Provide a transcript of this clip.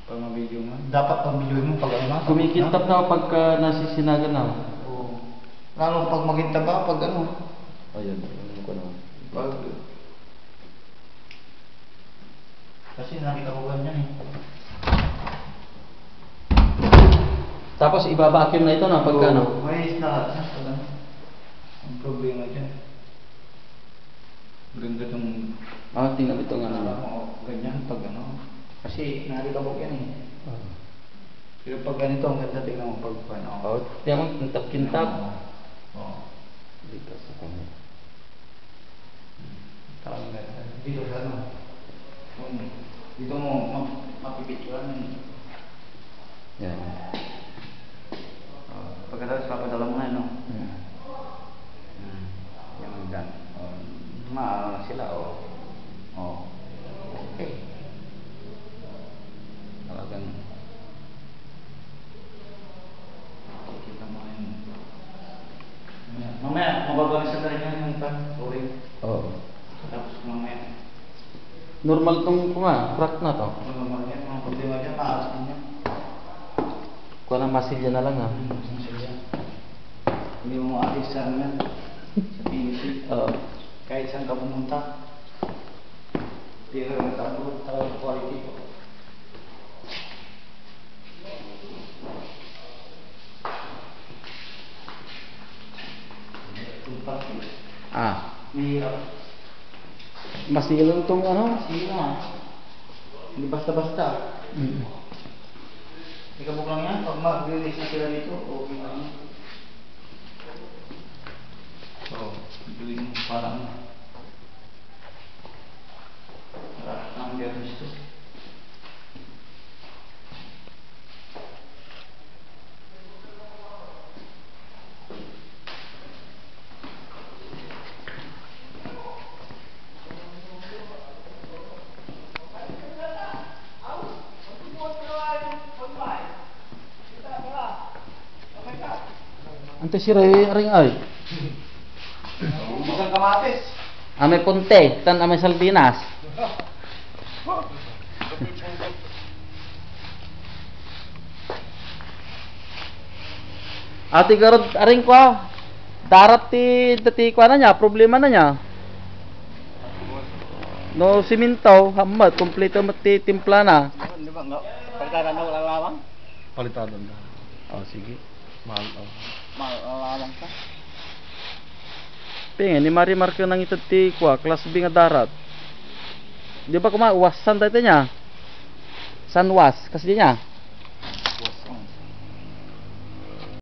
Pag mabidyo mo. Dapat pag video mo pag ano. Kumikintap na ako pagka nasisinagan na. Oo. Lalo pag maginta ba, pag ano. Ayun, ano ko naman. Pag... Kasi nakita ko ganyan eh. Tapos iba-vacuum na ito na pagka ano? May lahat na pag ano. Ang problema dyan. Ganda itong... Tingnan ito nga naman. Ganyan pag ano. Kasi nakita ko yan eh. Pero pag ganito, ang ganda tingnan mo pag ano. Tiyan mo, kintap-kintap. Oo. Dito sa kanya. Talagang ganda. Dito sa ano. Dito mo mapipicturan. Yan. Pagkatapos papadala mo na no? Yung dan. Maano sila okay. Talagang kita mo yun. Mamaya, mababalik sa tayo yung sorry. Oo. Tapos mamaya. Normal tong crack na to. Normal yan, mga problema dyan, maalas din yan. Kuha ng masilya na lang ha. Masilya. Hindi mo maalis sa yan. Sa PVC. Oo. Kahit saan ka pumunta. Pero nagkakaroon talagang quality ko. Mahirap. Masilong tong ano? Hindi basta-basta. Ikabok lang yan. Pag mag-release na sila dito, okay lang yan. So, gawin mo parang ang dermis to. Ante si ring ay. Isang kamatis. Ame punte, tan ame saldinas. Ati garod aring ko. Darat ti ko na niya, problema na niya. No siminto, hamat kompleto mati timpla na. Di ba nga? Palitan na wala lawang? Palitan na. Sige. Mahal Malawang ka. Pengen ni Mari Marco nang ito ti kwa kelas B nga darat. Di ba kuma wasan dati niya? Sanwas kasi niya.